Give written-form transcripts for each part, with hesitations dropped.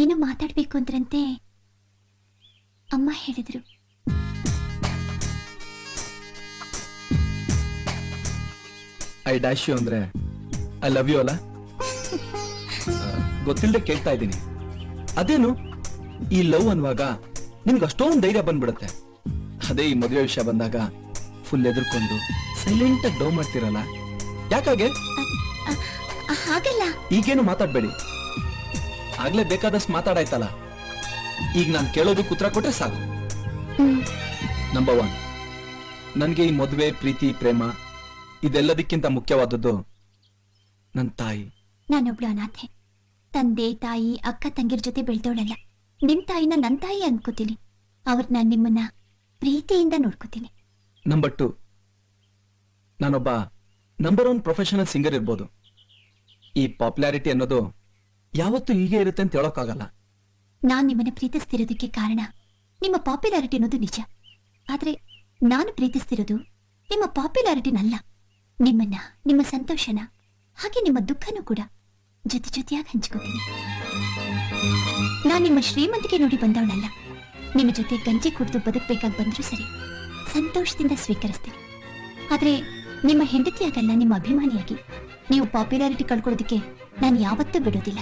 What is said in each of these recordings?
ಏನೋ ಮಾತಾಡ್ಬೇಕು ಅಂದ್ರಂತೆ ಅಮ್ಮ ಹೇಳಿದ್ರು. ಐ ಡ್ಯಾಶ್ ಯು ಅಂದ್ರೆ ಐ ಲವ್ ಯು ಅಲ್ಲ? ಗೊತ್ತಿಲ್ಲದೆ ಕೇಳ್ತಾ ಇದ್ದೀನಿ. ಅದೇನು ಈ ಲವ್ ಅನ್ನುವಾಗ ನಿಮ್ಗೆ ಅಷ್ಟೊಂದು ಧೈರ್ಯ ಬಂದ್ಬಿಡುತ್ತೆ. ಅದೇ ಈ ಮದುವೆ ವಿಷಯ ಬಂದಾಗ ಫುಲ್ ಎದುರ್ಕೊಂಡು ಸೈಲೆಂಟ್ ಆಗಿ ಡೌ ಮಾಡ್ತಿರಲ್ಲ, ಯಾಕಾಗೆ? ಹಾಗಲ್ಲ. ಈಗೇನು ಮಾತಾಡ್ಬೇಡಿ, ಆಗ್ಲೇ ಬೇಕಾದಷ್ಟು ಮಾತಾಡಾಯ್ತಲ್ಲ. ಈಗ ನಾನು ಕೇಳೋದಕ್ಕೆ ಉತ್ತರ ಕೊಟ್ರೆ ಸಾಕು. ನಂಬರ್ 1, ನನ್ಗೆ ಈ ಮದುವೆ, ಪ್ರೀತಿ, ಪ್ರೇಮ ಇದೆಲ್ಲದಕ್ಕಿಂತ ಮುಖ್ಯವಾದದ್ದು ನನ್ನ ತಾಯಿ. ನಾನೊಬ್ಳು ಅನಾಥೆ. ತಂದೆ, ತಾಯಿ, ಅಕ್ಕ ತಂಗಿರ ಜೊತೆ ಬೆಳೆದವಳಲ್ಲ. ನಿಮ್ ತಾಯಿನ ನನ್ನ ತಾಯಿ ಅನ್ಕೋತೀನಿ. ಅವ್ರನ್ನ ನಿಮ್ಮನ್ನ ಪ್ರೀತಿಯಿಂದ ನೋಡ್ಕೋತೀನಿ. ನಂಬರ್ 2, ನಾನೊಬ್ಬ ನಂಬರ್ 1 ಪ್ರೊಫೆಷನಲ್ ಸಿಂಗರ್ ಇರ್ಬೋದು. ಈ ಪಾಪ್ಯುಲಾರಿಟಿ ಅನ್ನೋದು ಯಾವತ್ತೂ ಹೀಗೆ ಇರುತ್ತೆ ಅಂತ ಹೇಳೋಕ್ಕಾಗಲ್ಲ. ನಾನ್ ನಿಮ್ಮನ್ನ ಪ್ರೀತಿಸ್ತಿರೋದಕ್ಕೆ ಕಾರಣ ನಿಮ್ಮ ಪಾಪ್ಯುಲಾರಿಟಿ ಅನ್ನೋದು ನಿಜ. ಆದ್ರೆ ನಾನು ಪ್ರೀತಿಸ್ತಿರೋದು ನಿಮ್ಮ ಪಾಪ್ಯುಲಾರಿಟಿನಲ್ಲ, ನಿಮ್ಮನ್ನ, ನಿಮ್ಮ ಸಂತೋಷನ, ಹಾಗೆ ನಿಮ್ಮ ದುಃಖನೂ ಕೂಡ ಜೊತೆ ಜೊತೆಯಾಗಿ ಹಂಚ್ಕೋತೀನಿ. ನಾನ್ ನಿಮ್ಮ ಶ್ರೀಮಂತಿಕೆ ನೋಡಿ ಬಂದವಳಲ್ಲ. ನಿಮ್ಮ ಜೊತೆ ಗಂಜಿ ಕುಡಿದು ಬದುಕಬೇಕಾಗಿ ಬಂದ್ರೂ ಸರಿ, ಸಂತೋಷದಿಂದ ಸ್ವೀಕರಿಸ್ತೀನಿ. ಆದ್ರೆ ನಿಮ್ಮ ಹೆಂಡತಿಯಾಗಲ್ಲ, ನಿಮ್ಮ ಅಭಿಮಾನಿಯಾಗಿ ನೀವು ಪಾಪ್ಯುಲಾರಿಟಿ ಕಳ್ಕೊಳ್ಳೋದಕ್ಕೆ ನಾನು ಯಾವತ್ತೂ ಬಿಡೋದಿಲ್ಲ.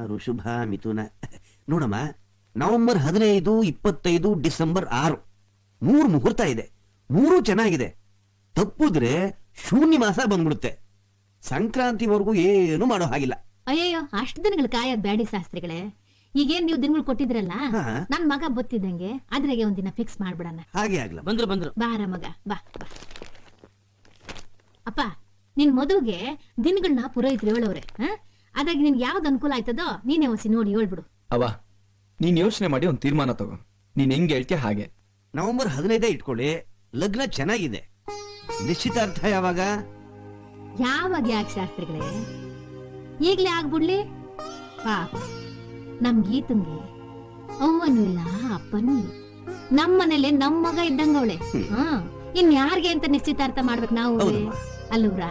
ಋಷಭ, ಮಿಥುನ. ನೋಡಮ್ಮ, ನವೆಂಬರ್ 15, 25, ಡಿಸೆಂಬರ್ 6 3 ಮುಹೂರ್ತ ಇದೆ. 3 ಚೆನ್ನಾಗಿದೆ. ತಪ್ಪುದ್ರೆ ಶೂನ್ಯ ಮಾಸ ಬಂದ್ಬಿಡುತ್ತೆ. ಸಂಕ್ರಾಂತಿವರೆಗೂ ಏನು ಮಾಡೋ ಹಾಗಿಲ್ಲ. ಅಯ್ಯಯ್ಯೋ, ಅಷ್ಟು ದಿನಗಳು ಕಾಯೋದ್ ಬ್ಯಾಡಿ ಶಾಸ್ತ್ರಿಗಳೇ. ಈಗೇನ್ ನೀವು ದಿನಗಳು ಕೊಟ್ಟಿದ್ರಲ್ಲ, ನನ್ ಮಗ ಬತ್ತಿದ್ದಂಗೆ ಅದ್ರಾಗೆ ಒಂದಿನ ಫಿಕ್ಸ್ ಮಾಡ್ಬಿಡಣ. ಹಾಗೆ ಆಗ್ಲ. ಬಂದ್ರು ಬಾರ ಮಗ, ಬಾ ಬಾ. ಅಪ್ಪ, ನಿನ್ ಮದುವೆಗೆ ದಿನಗಳನ್ನ ಪುರೋಹಿತರು ಹೇಳವ್ರೆ. ಅದ್ರಾಗ ನಿನ್ಗೆ ಯಾವ್ದು ಅನುಕೂಲ ಆಯ್ತದೋ ನೀನೇ ಹೊಸಿ ನೋಡಿ ಹೇಳ್ಬಿಡು. ಅವ, ನೀನ್ ಯೋಚನೆ ಮಾಡಿ ಒಂದು ತೀರ್ಮಾನ ತಗೋ. ನೀನ್ ಹೆಂಗ್ ಹೇಳ್ತೀಯ ಹಾಗೆ. ನವೆಂಬರ್ 15 ಇಟ್ಕೊಳ್ಳಿ. ಲಗ್ನ ಚೆನ್ನಾಗಿದೆ. ನಿಶ್ಚಿತಾರ್ಥ ಯಾವಾಗ? ಯಾವಾಗ ಯಾಕೆ ಶಾಸ್ತ್ರಿಗಳೇ, ಈಗ್ಲೇ ಆಗ್ಬಿಡ್ಲಿ. ಪಾಪ ನಮ್ ಗೀತಂಗೆ ಅವ್ವನೂ ಇಲ್ಲ, ಅಪ್ಪನೂ ಇಲ್ಲ. ನಮ್ಮನೇಲೆ ನಮ್ ಮಗ ಇದ್ದಂಗ ಅವಳೆ. ಇನ್ ಯಾರ್ಗೆ ಅಂತ ನಿಶ್ಚಿತಾರ್ಥ ಮಾಡ್ಬೇಕು ನಾವು? ಅಲ್ಲವ್ರ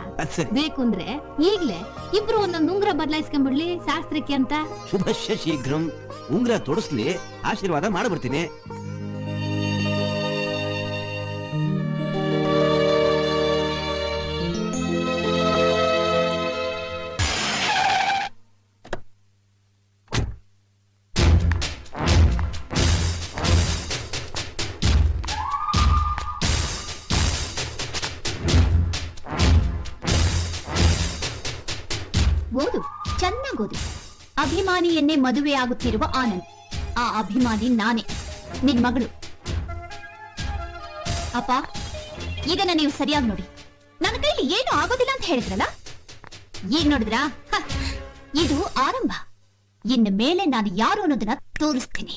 ಬೇಕು ಅಂದ್ರೆ ಈಗ್ಲೇ ಇಬ್ರು ಒಂದೊಂದು ಉಂಗ್ರ ಬದಲಾಯಿಸ್ಕೊಂಡ್ಬಿಡ್ಲಿ ಶಾಸ್ತ್ರಕ್ಕೆ ಅಂತ. ಶುಭಶ್ಯ ಶೀಘ್ರಂ. ಉಂಗ್ರ ತೊಡಸ್ಲಿ, ಆಶೀರ್ವಾದ ಮಾಡ್ಬಿಡ್ತೀನಿ. ಓದು, ಚೆನ್ನಾಗ್ ಓದು. ಅಭಿಮಾನಿಯನ್ನೇ ಮದುವೆ ಆಗುತ್ತಿರುವ ಆನಂದ್. ಆ ಅಭಿಮಾನಿ ನಾನೇ, ನಿನ್ ಮಗಳು. ಅಪ್ಪ, ಇದನ್ನ ನೀವು ಸರಿಯಾಗಿ ನೋಡಿ. ನನ್ನ ಕೈಲಿ ಏನು ಆಗೋದಿಲ್ಲ ಅಂತ ಹೇಳಿದ್ರಲ್ಲ, ಈಗ ನೋಡಿದ್ರಾ? ಇದು ಆರಂಭ. ಇನ್ನು ಮೇಲೆ ನಾನು ಯಾರು ಅನ್ನೋದನ್ನ ತೋರಿಸ್ತೀನಿ.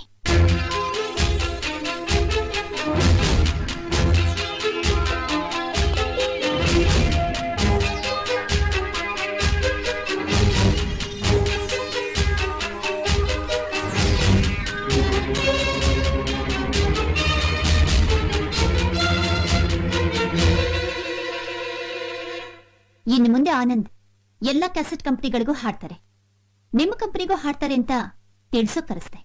ಇನ್ನು ಮುಂದೆ ಆನಂದ್ ಎಲ್ಲ ಕ್ಯಾಸೆಟ್ ಕಂಪನಿಗಳಿಗೂ ಹಾಡ್ತಾರೆ, ನಿಮ್ಮ ಕಂಪನಿಗೂ ಹಾಡ್ತಾರೆ ಅಂತ ತಿಳಿಸೋ ಕರೆಸ್ತೆ.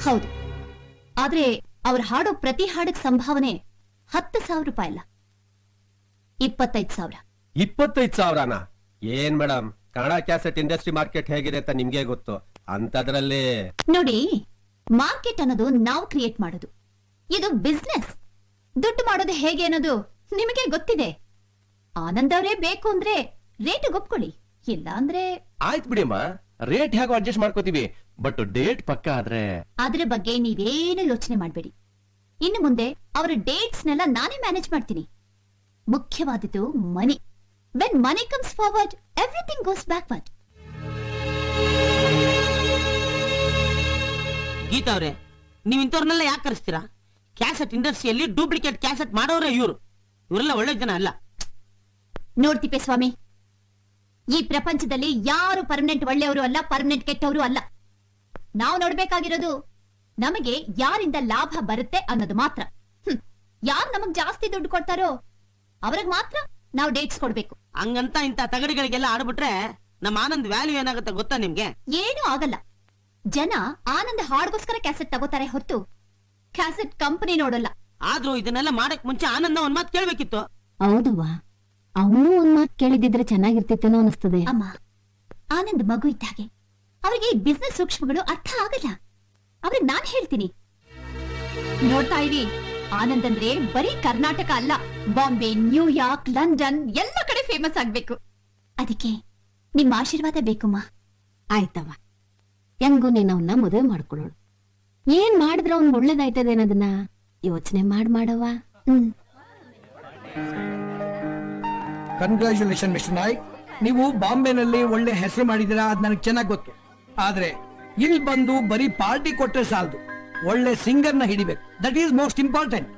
ಹೌದು, ಆದ್ರೆ ಅವ್ರು ಹಾಡೋ ಪ್ರತಿ ಹಾಡಿಗೆ ಸಂಭಾವನೆ 10,000 ರೂಪಾಯಿ ಅಲ್ಲ, 25,000. 25,000ನಾ? ಏನ್ madam, Kannada cassette industry market ಹೇಗಿದೆ ಅಂತ ನಿಮ್ಗೆ ಗೊತ್ತು. ಅಂತದ್ರಲ್ಲಿ ನೋಡಿ, ಮಾರ್ಕೆಟ್ ಅನ್ನೋದು ನಾವು ಕ್ರಿಯೇಟ್ ಮಾಡೋದು. ಇದು ಬಿಸ್ನೆಸ್. ದುಡ್ಡು ಮಾಡೋದು ಹೇಗೆ ಅನ್ನೋದು ನಿಮಗೆ ಗೊತ್ತಿದೆ. ಆನಂದ್ ಅವರೇ ಬೇಕು ಅಂದ್ರೆ ರೇಟ್ ಒಪ್ಕೊಳ್ಳಿ, ಇಲ್ಲ ಅಂದ್ರೆ ಆಯ್ತು ಬಿಡಿಯಮ್ಮ, ರೇಟ್ ಹೇಗೋ ಅಡ್ಜಸ್ಟ್ ಮಾಡ್ಕೋತೀವಿ. ಬಟ್ ಡೇಟ್ ಪಕ್ಕ ಆದ್ರೆ ಅದ್ರ ಬಗ್ಗೆ ನೀವೇನು ಯೋಚನೆ ಮಾಡ್ಬೇಡಿ. ಇನ್ನು ಮುಂದೆ ಅವರ ಡೇಟ್ಸ್ನೆಲ್ಲ ನಾನೇ ಮ್ಯಾನೇಜ್ ಮಾಡ್ತೀನಿ. ಮುಖ್ಯವಾದದ್ದು money. When money comes forward, everything goes backward. Geeta ಅವ್ರೆ, ನೀವ್ ಇಂಥವ್ರನ್ನೆಲ್ಲ ಯಾಕೆ ಕರೆಸ್ತೀರಾ? ಕ್ಯಾಸೆಟ್ ಇಂಡಸ್ಟ್ರಿಯಲ್ಲಿ ಡೂಪ್ಲಿಕೇಟ್ ಕ್ಯಾಸೆಟ್ ಮಾಡೋರೇ ಇವರೆಲ್ಲ ಒಳ್ಳೆ ಜನ ಅಲ್ಲ. ನೋಡ್ ತಿಪ್ಪೇಸ್ವಾಮಿ, ಈ ಪ್ರಪಂಚದಲ್ಲಿ ಯಾರು ಪರ್ಮನೆಂಟ್ ಒಳ್ಳೆಯವರು ಅಲ್ಲ, ಪರ್ಮನೆಂಟ್ ಕೆಟ್ಟವರು ಅಲ್ಲ. ನಾವು ನೋಡ್ಬೇಕಾಗಿರೋದು ನಮಗೆ ಯಾರಿಂದ ಲಾಭ ಬರುತ್ತೆ ಅನ್ನೋದು ಮಾತ್ರ. ಯಾರು ನಮಗ್ ಜಾಸ್ತಿ ದುಡ್ಡು ಕೊಡ್ತಾರೋ ಅವ್ರಿಗೆ ಮಾತ್ರ ನಾವು ಡೇಟ್ಸ್ ಕೊಡ್ಬೇಕು. ಹಂಗಂತ ಇಂತ ತಗಡಿಗಳಿಗೆಲ್ಲ ಆಡ್ಬಿಟ್ರೆ ನಮ್ಮ ಆನಂದ್ ವ್ಯಾಲ್ಯೂ ಏನಾಗುತ್ತೆ ಗೊತ್ತಾ ನಿಮ್ಗೆ? ಏನೂ ಆಗಲ್ಲ. ಜನ ಆನಂದ್ ಹಾಡ್ಗೋಸ್ಕರ ಕ್ಯಾಸೆಟ್ ತಗೋತಾರೆ ಹೊತ್ತು ಕ್ಯಾಸೆಟ್ ಕಂಪನಿ ನೋಡಲ್ಲ. ಆದ್ರೂ ಇದನ್ನೆಲ್ಲ ಮಾಡಕ್ ಮುಂಚೆ ಆನಂದ ಒಂದ್ ಮಾತು ಕೇಳ್ಬೇಕಿತ್ತು. ಹೌದವ್ವ, ಅವನು ಒಂದ್ ಮಾತು ಕೇಳಿದಿದ್ರೆ ಚೆನ್ನಾಗಿರ್ತಿತ್ತೇನೋ ಅನಿಸ್ತದೆ. ಅಮ್ಮ, ಆನಂದ್ ಮಗು ಇದ್ದ ಹಾಗೆ. ಅವ್ರಿಗೆ ಈ ಬಿಸ್ನೆಸ್ ಸೂಕ್ಷ್ಮಗಳು ಅರ್ಥ ಆಗಲ್ಲ. ಅವ್ರಿಗೆ ನಾನ್ ಹೇಳ್ತೀನಿ, ನೋಡ್ತಾ ಇರಿ, ಆನಂದ್ ಅಂದ್ರೆ ಬರೀ ಕರ್ನಾಟಕ ಅಲ್ಲ, ಬಾಂಬೆ, ನ್ಯೂಯಾರ್ಕ್, ಲಂಡನ್ ಎಲ್ಲ ಕಡೆ ಫೇಮಸ್ ಆಗ್ಬೇಕು. ಅದಕ್ಕೆ ನಿಮ್ಮ ಆಶೀರ್ವಾದ ಬೇಕಮ್ಮ. ಆಯ್ತವ, ಹೆಂಗು ನೀನ್ ಅವನ್ನ ಮದುವೆ ಮಾಡ್ಕೊಳ್ಳೋಳು. ಏನ್ ಮಾಡಿದ್ರೆ ಅವ್ನ್ ಒಳ್ಳೇದಾಯ್ತದೆ ಅನ್ನೋದನ್ನ ಯೋಚನೆ ಮಾಡವ. ಕಂಗ್ರಾಚುಲೇಷನ್ ಮಿಸ್ಟರ್ ನಾಯ್ಕ್, ನೀವು ಬಾಂಬೆನಲ್ಲಿ ಒಳ್ಳೆ ಹೆಸರು ಮಾಡಿದಿರಾ, ಅದ್ ನನಗೆ ಚೆನ್ನಾಗಿ ಗೊತ್ತು. ಆದ್ರೆ ಇಲ್ಲಿ ಬಂದು ಬರೀ ಪಾರ್ಟಿ ಕೊಟ್ಟರೆ ಸಾಲದು, ಒಳ್ಳೆ ಸಿಂಗರ್ ನ ಹಿಡಿಬೇಕು. That is most important.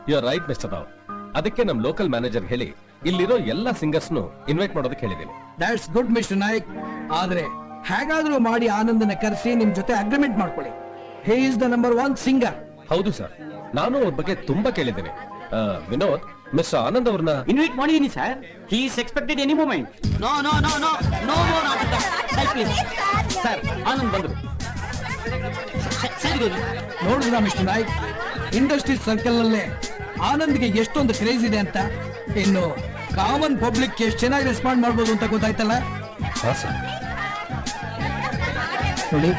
You are right mister Rao. ಅದಕ್ಕೆ ನಮ್ ಲೋಕಲ್ ಮ್ಯಾನೇಜರ್ ಹೇಳಿ ಇಲ್ಲಿರೋ ಎಲ್ಲಾ ಸಿಂಗರ್ಸ್ ಇನ್ವೈಟ್ ಮಾಡೋದಕ್ಕೆ ಹೇಳಿದ್ದೀನಿ. That's good mister Naik. ಆದ್ರೆ ಹೇಗಾದ್ರೂ ಮಾಡಿ ಆನಂದನ ಕರೆಸಿ ನಿಮ್ ಜೊತೆ ಅಗ್ರಿಮೆಂಟ್ ಮಾಡ್ಕೊಳ್ಳಿ. He is the number 1 singer. ಹೌದು ಸರ್, ನಾನು ಅವ್ರ ಬಗ್ಗೆ ತುಂಬಾ ಕೇಳಿದ್ದೇನೆ. ವಿನೋದ್, ಮಿಸ್ಟರ್ ಆನಂದ್ ಅವ್ರನ್ನ ಇನ್ವೈಟ್ ಮಾಡಿದೀನಿ sir. He is expected any moment. No no no no no more ನಾಟಕ. ಪ್ಲೀಸ್ ಸರ್, ಆನಂದ್ ಬಂದ್ರು. ಸರಿ ಗುರು. ನೋಡಿದ್ರ ಮಿಸ್ಟರ್ ನಾಯ್ಕ್, ಇಂಡಸ್ಟ್ರಿ ಸರ್ಕಲ್ ನಲ್ಲೇ ಆನಂದ್ಗೆ ಎಷ್ಟೊಂದು ಕ್ರೇಜ್ ಇದೆ ಅಂತ. ಇನ್ನು ಕಾಮನ್ ಪಬ್ಲಿಕ್ ಎಷ್ಟು ಚೆನ್ನಾಗಿ ರೆಸ್ಪಾಂಡ್ ಮಾಡ್ಬೋದು ಅಂತ ಗೊತ್ತಾಯ್ತಲ್ಲ. ನೋಡಿ,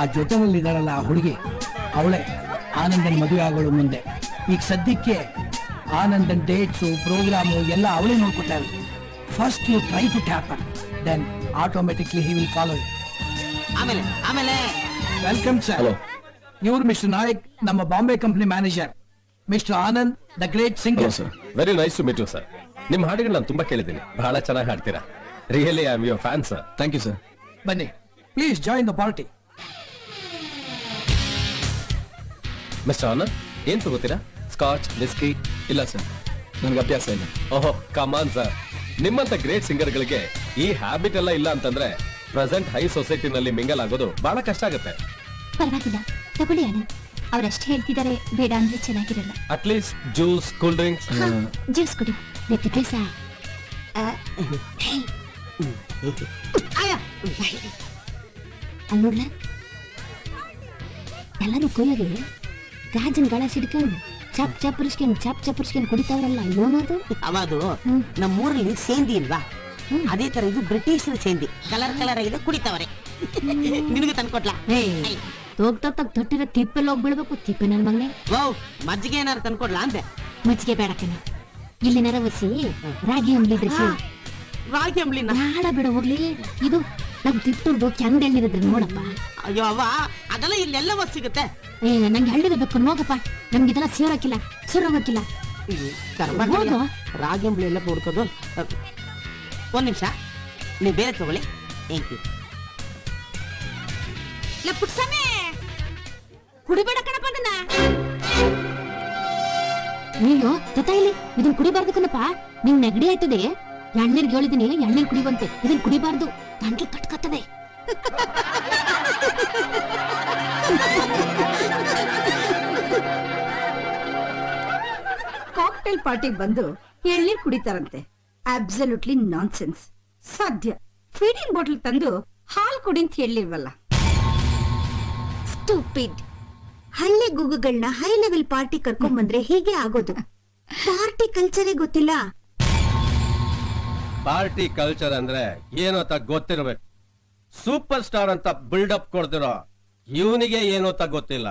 ಆ ಜೊತೆನಲ್ಲಿ ಇದ್ದಾಳಲ್ಲ ಆ ಹುಡುಗಿ, ಅವಳೇ ಆನಂದನ್ ಮದುವೆ ಆಗೋಳು ಮುಂದೆ. ಈಗ ಸದ್ಯಕ್ಕೆ ಆನಂದನ್ ಡೇಟ್ಸು, ಪ್ರೋಗ್ರಾಮು ಎಲ್ಲ ಅವಳೇ ನೋಡ್ಕೊತಾಳೆ. First you try to tap, then automatically he will follow. ಆಮೇಲೆ ಆಮೇಲೆ ವೆಲ್ಕಮ್ ಸರ್. Hello. ಇವ್ರು ಮಿಸ್ಟರ್ ನಾಯಕ್, ನಮ್ಮ Bombay company manager. Mister Anand, the great singer. Sir. Very nice to meet you sir. ನಿಮ್ ಹಾಡುಗಳು ನಾನು ತುಂಬಾ ಕೇಳಿದ್ದೀನಿ, ಬಹಳ ಚೆನ್ನಾಗಿ ಹಾಡ್ತೀರಾ. Really I am your fan sir. Thank you sir. ಬನ್ನಿ, please join the party. Mister Anand, ಏನ್ ತಗೋತೀರಾ? Scotch, whisky? ಇಲ್ಲ ಸರ್, ನನ್ಗೆ ಅಭ್ಯಾಸ ಇಲ್ಲ. ಓಹೋ, ಕಮಾನ್ ಸರ್. ನಿಮ್ಮಂತ ಗ್ರೇಟ್ ಸಿಂಗರ್ ಗಳಿಗೆ ಈ ಹ್ಯಾಬಿಟ್ ಎಲ್ಲ ಇಲ್ಲ ಅಂತಂದ್ರೆ ಪ್ರೆಸೆಂಟ್ ಹೈ ಸೊಸೈಟಿನಲ್ಲಿ ಮಿಂಗಲ್ ಆಗೋದು ಬಹಳ ಕಷ್ಟ ಆಗುತ್ತೆ. ಪರವಾಗಿಲ್ಲ, ತಗೊಳ್ಳಿ ಆನಂದ್. ಅವ್ರಷ್ಟು ಹೇಳ್ತಿದ್ದಾರೆ, ಬೇಡ ಅಂದ್ರೆ ಚೆನ್ನಾಗಿರಲ್ಲ. At least juice, cool drinks. Juice ಕುಡಿ. ನೋಡ್ಲ, ಎಲ್ಲರೂ ಕೊಯ್ಯೋದು ಗಾಜನ್ ಗಳ ಸಿಡ್ಕೊಂಡು ಚಪ್ ಚಪ್ಪರಿಸ್ಕೊಂಡು ಕುಡಿತಾವ್ರಲ್ಲ, ಏನದು? ಅವದು ನಮ್ಮೂರಲ್ಲಿ ಸೇಂದಿ ಇಲ್ವಾ, ಅದೇ ತರ ಇದು ಬ್ರಿಟಿಷರ ಸೇಂದಿ. ಕಲರ್ ಕಲರ್ ಆಗಿದೆ, ಕುಡಿತಾವ್ರೆ. ನಿನಗೆ ತಂದ್ಕೊಟ್ಲಾ? ಹೋಗ್ತಾ ತೊಟ್ಟಿರೋ ತಿಪ್ಪೆಲ್ಲ ಹೋಗಿ ಬೀಳ್ಬೇಕು. ತಿಪ್ಪೆ ನನ್ ಮಗನೇ. ವಾವ್, ಮಜ್ಜಿಗೆ ಏನಾರು ತಂದ್ಕೊಡ್ಲಾ ಅಂದೆ. ಮಜ್ಜಿಗೆ ಬೇಡಕ್ಕನ, ಇಲ್ಲಿ ನರವಸಿ ರಾಗಿ ಅಂಬ್ಲಿದ್ರೆ ರಾಗಿ ಅಂಬ್ಲಿನ ಬೇಡ ಬಿಡ ಹೋಗ್ಲಿ. ಇದು ನಮ್ ತಿಪ್ಪುರ್ದು ಕೆಂಡ ಎಳ್ಳಿರೋದ್ರೆ ನೋಡಪ್ಪ. ಅಯ್ಯೋ ಅವ್ವ, ಅದೆಲ್ಲ ಇಲ್ಲೆಲ್ಲ ಸಿಗುತ್ತೆ. ನಂಗೆ ಹಳ್ಳಿದ ಬೇಕು, ಹೋಗಪ್ಪ. ನಮ್ಗೆ ಇದೆಲ್ಲ ಸೇರೋಕಿಲ್ಲ, ಸುರೋಗಕ್ಕಿಲ್ಲ. ಹೋಗು. ರಾಗಿ ಅಂಬ್ಲಿ ಎಲ್ಲ ಹುಡ್ಕೋದು. ಒಂದ್ ನಿಮಿಷ, ನೀವು ಬೇರೆ ತಗೊಳ್ಳಿ. Thank you. ಕುಡಿಬೇಡ ಕಣಪ್ಪ ಅದನ್ನ. ನೀನು ಇಲ್ಲಿ ಇದನ್ ಕುಡಿಬಾರ್ದು ಕಣಪ್ಪ, ನಿಂಗ್ ನೆಗಡಿ ಆಯ್ತದೆ. ಎಳ್ನೀರ್ಗೆ ಹೇಳಿದೀನಿ, ಎಳ್ನೀರ್ ಕುಡಿವಂತೆ. ಇದನ್ ಕುಡಿಬಾರ್ದು, ಗಂಟ್ಲು ಕಟ್ಕತ್ತದೆ. ಕಾಕ್ಟೇಲ್ ಪಾರ್ಟಿ ಬಂದು ಎಳ್ನೀರ್ ಕುಡಿತಾರಂತೆ. Absolutely nonsense. ಸಾಧ್ಯ ಫೀಡಿಂಗ್ ಬಾಟಲ್ ತಂದು ಹಾಲ್ ಕುಡಿ ಅಂತ ಹೇಳಿಲ್ವಲ್ಲ. ಸ್ಟೂಪಿಡ್. ಹಳ್ಳಿ ಗುಗ್ಗುಗಳನ್ನ ಹೈ ಲೆವೆಲ್ ಪಾರ್ಟಿ ಕರ್ಕೊಂಡ್ ಬಂದ್ರೆ ಹೀಗೆ ಆಗೋದು. ಪಾರ್ಟಿ ಕಲ್ಚರೇ ಗೊತ್ತಿಲ್ಲ. ಪಾರ್ಟಿ ಕಲ್ಚರ್ ಅಂದ್ರೆ ಏನು ಅಂತ ಗೊತ್ತಿರಬೇಕು. ಸೂಪರ್ ಸ್ಟಾರ್ ಅಂತ ಬಿಲ್ಡಪ್ ಕೊಡ್ತಿರೋ ಇವನಿಗೆ ಏನು ಅಂತ ಗೊತ್ತಿಲ್ಲ.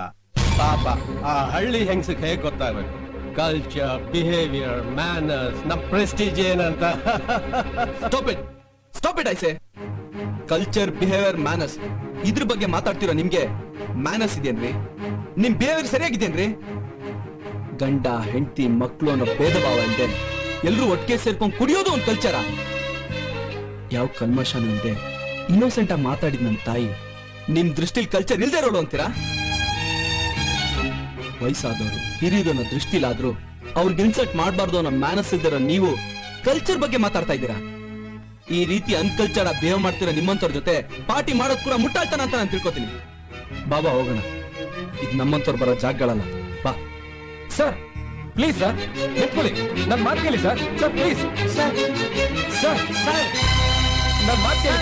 ಪಾಪ ಆ ಹಳ್ಳಿ ಹೆಂಗ್ಸಕ್ಕೆ ಹೇಗ್ ಗೊತ್ತಾಗ್ಬೇಕು? ಕಲ್ಚರ್, ಬಿಹೇವಿಯರ್, ಮ್ಯಾನರ್ಸ್, ನಮ್ ಪ್ರೆಸ್ಟೀಜ್ ಏನಂತ. Stop it I say. Culture, behaviour, manners ಇದ್ರ ಬಗ್ಗೆ ಮಾತಾಡ್ತಿರೋ ನಿಮ್ಗೆ ಮ್ಯಾನರ್ಸ್ ಇದೆಯೇನ್ರಿ? ನಿಮ್ ಬಿಹೇವಿಯರ್ ಸರಿಯಾಗಿದೇನ್ರಿ? ಗಂಡ, ಹೆಂಡತಿ, ಮಕ್ಕಳು ಅನ್ನೋ ಭೇದ ಭಾವ ಇಲ್ಲದೆ ಎಲ್ರು ಒಟ್ಟಿಗೆ ಸೇರ್ಕೊಂಡ್ ಕುಡಿಯೋದು ಒಂದ್ ಕಲ್ಚರ? ಯಾವ ಕಲ್ಮಶನೂ ಇಲ್ಲದೆ ಇನ್ನೋಸೆಂಟ್ ಆಗಿ ಮಾತಾಡಿದ್ ನಮ್ ತಾಯಿ ನಿಮ್ ದೃಷ್ಟಿಲಿ ಕಲ್ಚರ್ ಇಲ್ದೇ ಇರೋಳು ಅಂತೀರಾ? ವಯಸ್ಸಾದವರು, ಹಿರಿಯರು ಅನ್ನೋ ದೃಷ್ಟಿಲಾದ್ರೂ ಅವ್ರಿಗೆ ಇನ್ಸಲ್ಟ್ ಮಾಡಬಾರ್ದು ಅನ್ನೋ ಮ್ಯಾನರ್ಸ್ ಇಲ್ದಿರೋ ನೀವು ಕಲ್ಚರ್ ಬಗ್ಗೆ ಮಾತಾಡ್ತಾ ಇದ್ದೀರಾ? ಈ ರೀತಿ ಅನ್ಕಲ್ಚರ್ ಬಿಹೇವ್ ಮಾಡ್ತಿರೋ ನಿಮ್ಮಂತವ್ರ ಜೊತೆ ಪಾರ್ಟಿ ಮಾಡೋದ್ ಕೂಡ ಮುಟ್ಟಾಳ್ತಾನ ಅಂತ ನಾನು ತಿಳ್ಕೊತೀನಿ. ಬಾಬಾ ಹೋಗೋಣ, ಇದು ನಮ್ಮಂತವ್ರು ಬರೋ ಜಾಗಗಳಲ್ಲ. ಬಾ ಸರ್, ಪ್ಲೀಸ್ ಸರ್ ನಿಂತ್ಕೊಳ್ಳಿ, ನನ್ನ ಮಾತು ಕೇಳಿ sir. Sir please sir, sir sir ನನ್ನ ಮಾತು ಕೇಳಿ.